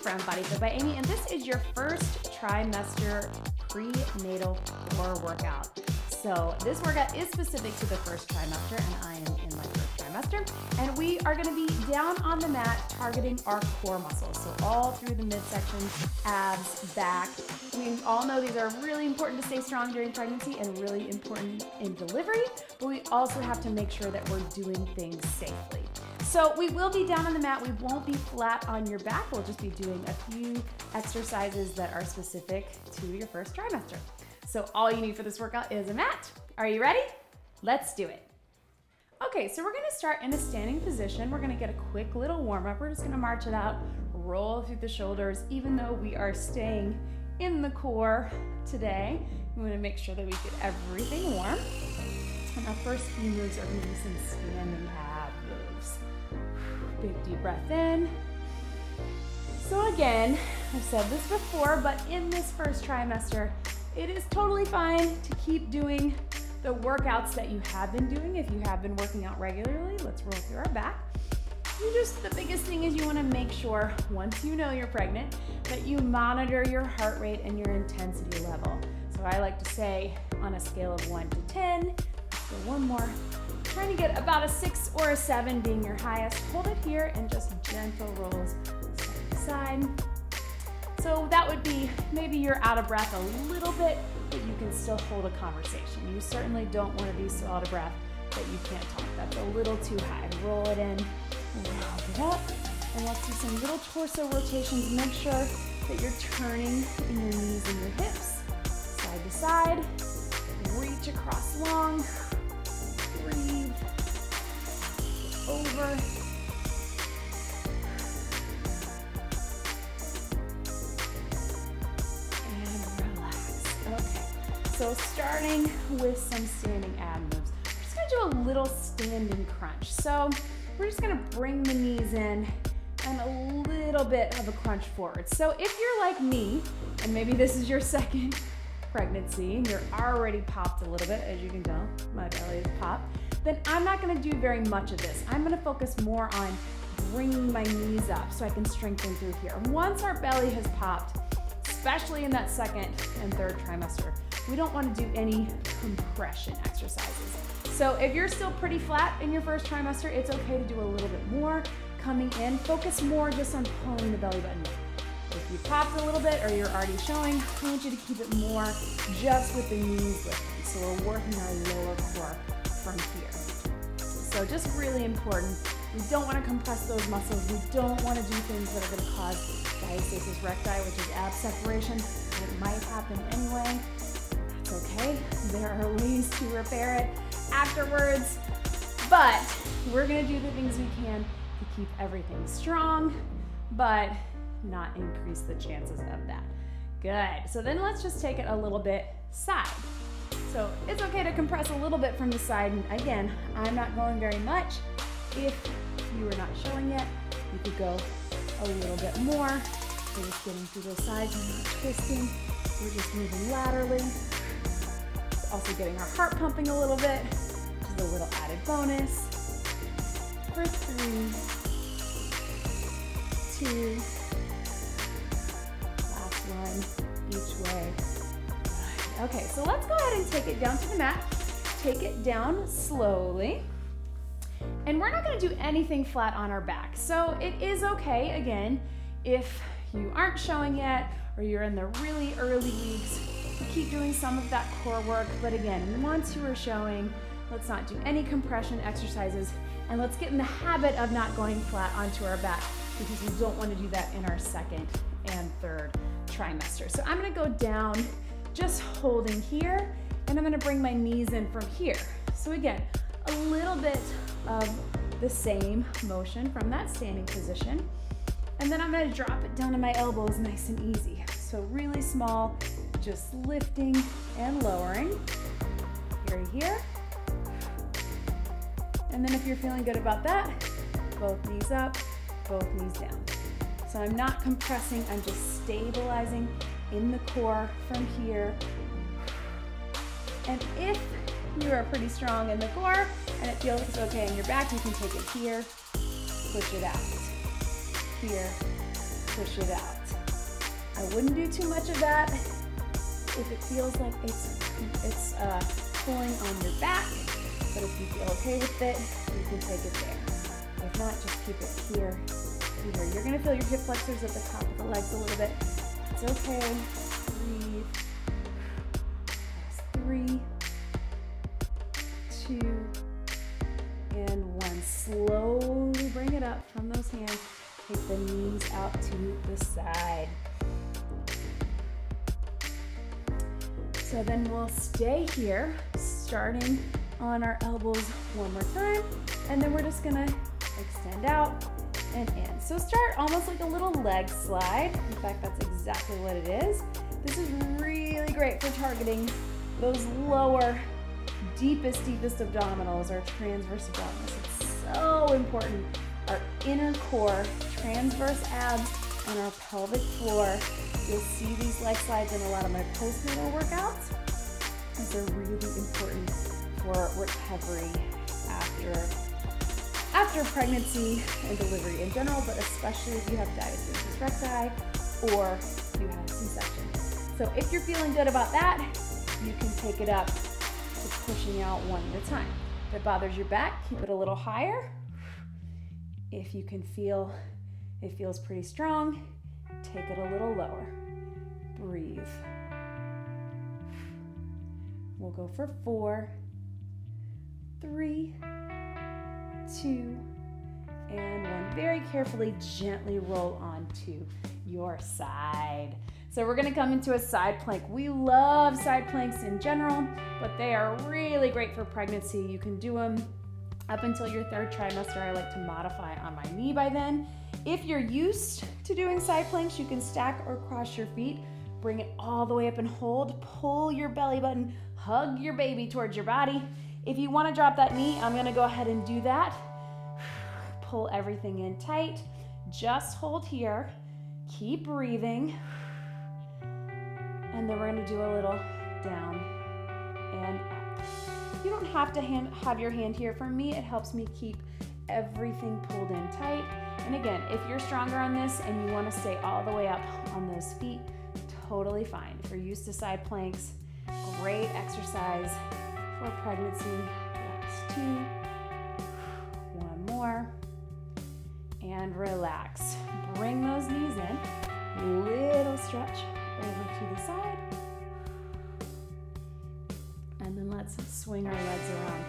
from BodyFit by Amy, and this is your first trimester prenatal core workout. So this workout is specific to the first trimester, and I am in my first trimester, and we are gonna be down on the mat targeting our core muscles. So all through the midsection, abs, back. We all know these are really important to stay strong during pregnancy and really important in delivery, but we also have to make sure that we're doing things safely. So we will be down on the mat. We won't be flat on your back. We'll just be doing a few exercises that are specific to your first trimester. So all you need for this workout is a mat. Are you ready? Let's do it. Okay, so we're gonna start in a standing position. We're gonna get a quick little warm up. We're just gonna march it out, roll through the shoulders, even though we are staying in the core today. We wanna make sure that we get everything warm. And our first few moves are gonna be some standing ab moves. Big deep breath in. So again, I've said this before, but in this first trimester, it is totally fine to keep doing the workouts that you have been doing. If you have been working out regularly, let's roll through our back. The biggest thing is you wanna make sure, once you know you're pregnant, that you monitor your heart rate and your intensity level. So I like to say on a scale of 1 to 10, let's go one more. Trying to get about a 6 or a 7 being your highest. Hold it here and just gentle rolls side to side. So that would be, maybe you're out of breath a little bit, but you can still hold a conversation. You certainly don't want to be so out of breath that you can't talk. That's a little too high. Roll it in, roll it up, and let's do some little torso rotations. Make sure that you're turning in your knees and your hips, side to side. Reach across long. Breathe over. And relax. Okay. So starting with some standing ab moves. We're just gonna do a little standing crunch. So we're just gonna bring the knees in and a little bit of a crunch forward. So if you're like me, and maybe this is your second pregnancy and you're already popped a little bit, as you can tell, my belly is popped, then I'm not gonna do very much of this. I'm gonna focus more on bringing my knees up so I can strengthen through here. Once our belly has popped, especially in that second and third trimester, we don't wanna do any compression exercises. So if you're still pretty flat in your first trimester, it's okay to do a little bit more. Coming in, focus more just on pulling the belly button. If you popped a little bit or you're already showing, I want you to keep it more just with the knees lifting. So we're working our lower core from here. So just really important. We don't want to compress those muscles. We don't want to do things that are going to cause diastasis recti, which is ab separation. It might happen anyway. That's okay. There are ways to repair it afterwards. But we're going to do the things we can to keep everything strong, but not increase the chances of that. Good. So then let's just take it a little bit side. So it's okay to compress a little bit from the side. And again, I'm not going very much. If you are not showing yet, you could go a little bit more. We're just getting through those sides and not twisting. We're just moving laterally. It's also getting our heart pumping a little bit, which is a little added bonus. For 3, 2, one each way. Okay, so let's go ahead and take it down to the mat. Take it down slowly. And we're not gonna do anything flat on our back. So it is okay, again, if you aren't showing yet or you're in the really early weeks, to keep doing some of that core work. But again, once you are showing, let's not do any compression exercises, and let's get in the habit of not going flat onto our back, because we don't want to do that in our second and third trimester. So I'm gonna go down just holding here, and I'm gonna bring my knees in from here. So again, a little bit of the same motion from that standing position, and then I'm gonna drop it down to my elbows nice and easy. So really small, just lifting and lowering. Here. And then if you're feeling good about that, both knees up, both knees down. So I'm not compressing, I'm just stabilizing in the core from here. And if you are pretty strong in the core and it feels okay in your back, you can take it here, push it out. Here, push it out. I wouldn't do too much of that if it feels like it's pulling on your back, but if you feel okay with it, you can take it there. If not, just keep it here. You're gonna feel your hip flexors at the top of the legs a little bit. It's okay. Breathe. That's 3, 2, and 1. Slowly bring it up from those hands. Take the knees out to the side. So then we'll stay here, starting on our elbows one more time, and then we're just gonna extend out and in. So start almost like a little leg slide. In fact, that's exactly what it is. This is really great for targeting those lower, deepest abdominals, our transverse abdominals. It's so important. Our inner core, transverse abs, and our pelvic floor. You'll see these leg slides in a lot of my postnatal workouts. These are really important for recovery after pregnancy and delivery in general, but especially if you have diastasis recti or you have a C-section. So if you're feeling good about that, you can take it up to pushing out one at a time. If it bothers your back, keep it a little higher. If you can feel it feels pretty strong, take it a little lower. Breathe. We'll go for 4, 3, 2, and 1. Very carefully, gently roll onto your side. So we're gonna come into a side plank. We love side planks in general, but they are really great for pregnancy. You can do them up until your 3rd trimester. I like to modify on my knee by then. If you're used to doing side planks, you can stack or cross your feet. Bring it all the way up and hold. Pull your belly button. Hug your baby towards your body. If you want to drop that knee, I'm going to go ahead and do that. Pull everything in tight. Just hold here. Keep breathing. And then we're going to do a little down and up. You don't have to have your hand here. For me, it helps me keep everything pulled in tight. And again, if you're stronger on this and you want to stay all the way up on those feet, totally fine. If you're used to side planks, great exercise for pregnancy. Last 2, 1 more, and relax. Bring those knees in, little stretch over to the side, and then let's swing our legs around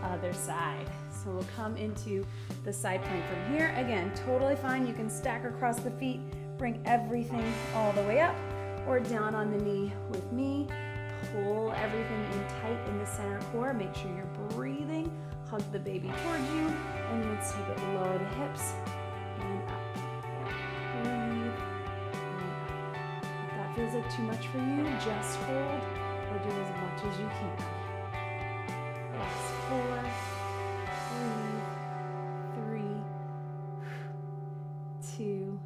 other side. So we'll come into the side plank from here. Again, totally fine. You can stack across the feet, bring everything all the way up or down on the knee with me. Pull everything in tight in the center core. Make sure you're breathing. Hug the baby towards you, and let's take it low the hips and up. Breathe and up. If that feels like too much for you, just hold or do as much as you can. Last 4. Breathe. 3, 2,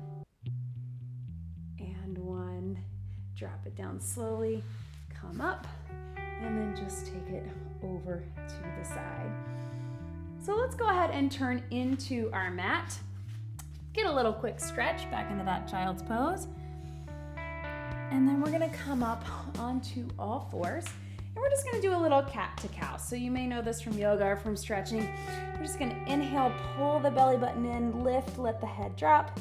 and 1. Drop it down slowly. Come up, and then just take it over to the side. So let's go ahead and turn into our mat. Get a little quick stretch back into that child's pose. And then we're gonna come up onto all fours, and we're just gonna do a little cat to cow. So you may know this from yoga or from stretching. We're just gonna inhale, pull the belly button in, lift, let the head drop.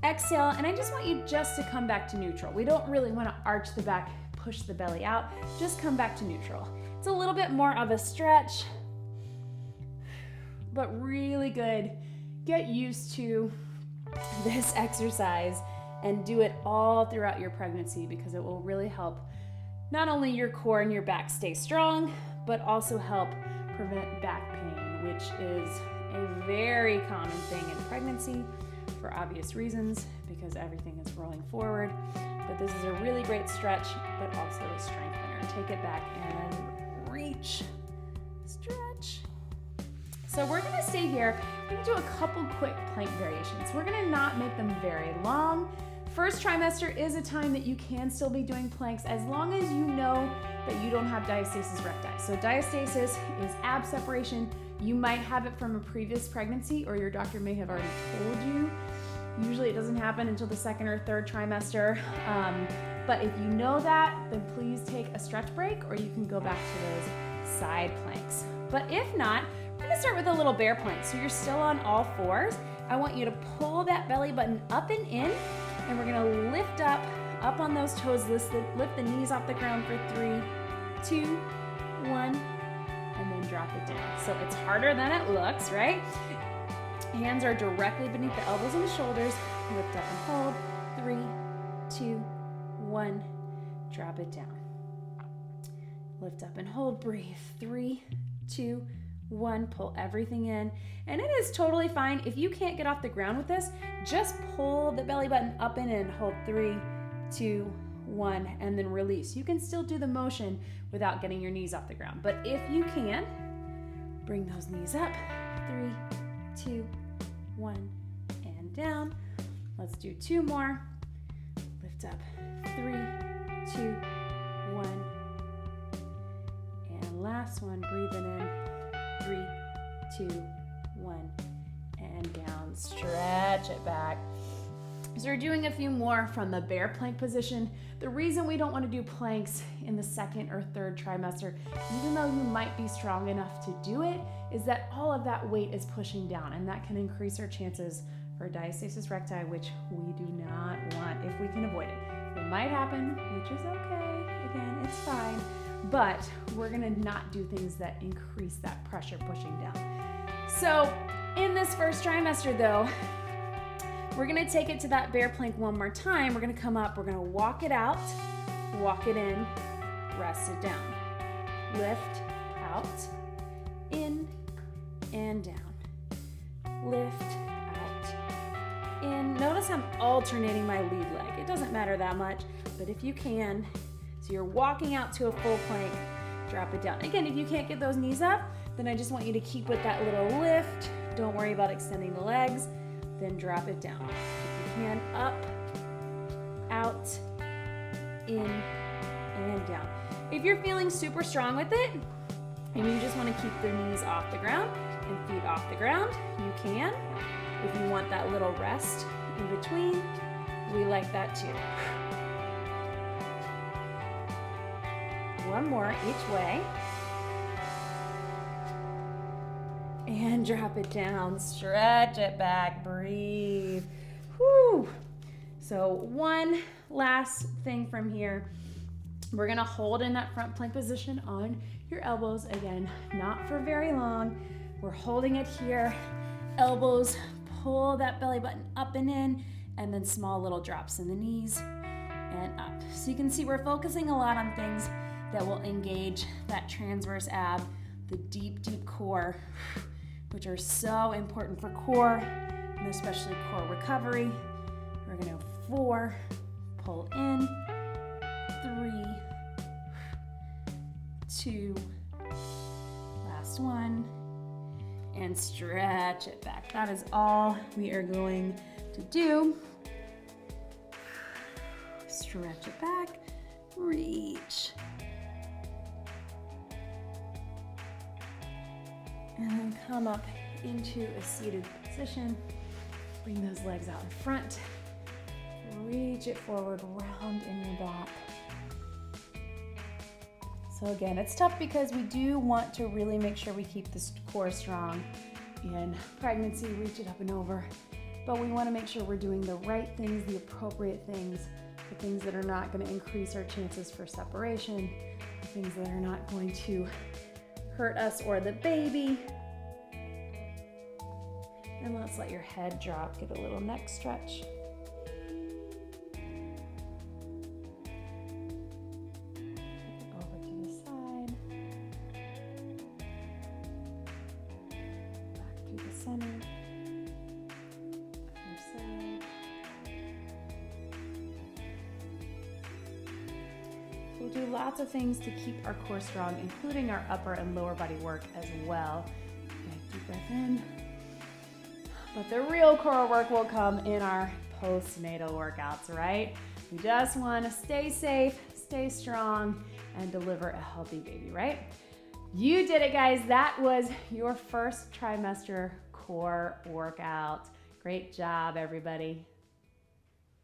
Exhale, and I just want you just to come back to neutral. We don't really wanna arch the back, push the belly out, just come back to neutral. It's a little bit more of a stretch, but really good. Get used to this exercise and do it all throughout your pregnancy, because it will really help not only your core and your back stay strong, but also help prevent back pain, which is a very common thing in pregnancy for obvious reasons, because everything is rolling forward. But this is a really great stretch, but also a strengthener. Take it back and reach, stretch. So we're gonna stay here. We're gonna do a couple quick plank variations. We're gonna not make them very long. First trimester is a time that you can still be doing planks as long as you know that you don't have diastasis recti. So diastasis is ab separation. You might have it from a previous pregnancy, or your doctor may have already told you Usually it doesn't happen until the second or third trimester. But if you know that, then please take a stretch break, or you can go back to those side planks. But if not, we're gonna start with a little bear plank. So you're still on all fours. I want you to pull that belly button up and in, and we're gonna lift up on those toes, lift the knees off the ground for 3, 2, 1, and then drop it down. So it's harder than it looks, right? Hands are directly beneath the elbows and the shoulders. Lift up and hold. 3, 2, 1. Drop it down. Lift up and hold. Breathe. 3, 2, 1. Pull everything in. And it is totally fine. If you can't get off the ground with this, just pull the belly button up and in. Hold. 3, 2, 1, and then release. You can still do the motion without getting your knees off the ground. But if you can, bring those knees up. 3, 2, 1, and down. Let's do 2 more. Lift up. 3, 2, 1. And last one, breathing in. 3, 2, 1, and down. Stretch it back. So we're doing a few more from the bear plank position. The reason we don't want to do planks in the second or third trimester, even though you might be strong enough to do it, is that all of that weight is pushing down, and that can increase our chances for diastasis recti, which we do not want if we can avoid it. It might happen, which is okay. Again, it's fine, but we're gonna not do things that increase that pressure pushing down. So in this first trimester though, we're gonna take it to that bear plank one more time. We're gonna come up, we're gonna walk it out, walk it in, rest it down. Lift, out, in, and down. Lift, out, in. Notice I'm alternating my lead leg. It doesn't matter that much, but if you can, so you're walking out to a full plank, drop it down. Again, if you can't get those knees up, then I just want you to keep with that little lift. Don't worry about extending the legs. Then drop it down. If you can, up, out, in, and down. If you're feeling super strong with it, and you just want to keep the knees off the ground and feet off the ground, you can. If you want that little rest in between, we like that too. One more each way. And drop it down, stretch it back, breathe. Whew. So one last thing from here. We're gonna hold in that front plank position on your elbows. Again, not for very long. We're holding it here. Elbows, pull that belly button up and in, and then small little drops in the knees and up. So you can see we're focusing a lot on things that will engage that transverse ab, the deep, deep core, which are so important for core, and especially core recovery. We're gonna 4, pull in, 3, 2, last one, and stretch it back. That is all we are going to do. Stretch it back, reach. And then come up into a seated position. Bring those legs out in front. Reach it forward, round in your back. So again, it's tough because we do want to really make sure we keep this core strong in pregnancy, reach it up and over. But we want to make sure we're doing the right things, the appropriate things, the things that are not going to increase our chances for separation, the things that are not going to hurt us or the baby. And let's let your head drop, get a little neck stretch. Over to the side. Back to the center. Other side. We'll do lots of things to keep our core strong, including our upper and lower body work as well. Okay, deep breath in. But the real core work will come in our postnatal workouts, right? We just want to stay safe, stay strong, and deliver a healthy baby, right? You did it, guys. That was your first trimester core workout. Great job, everybody.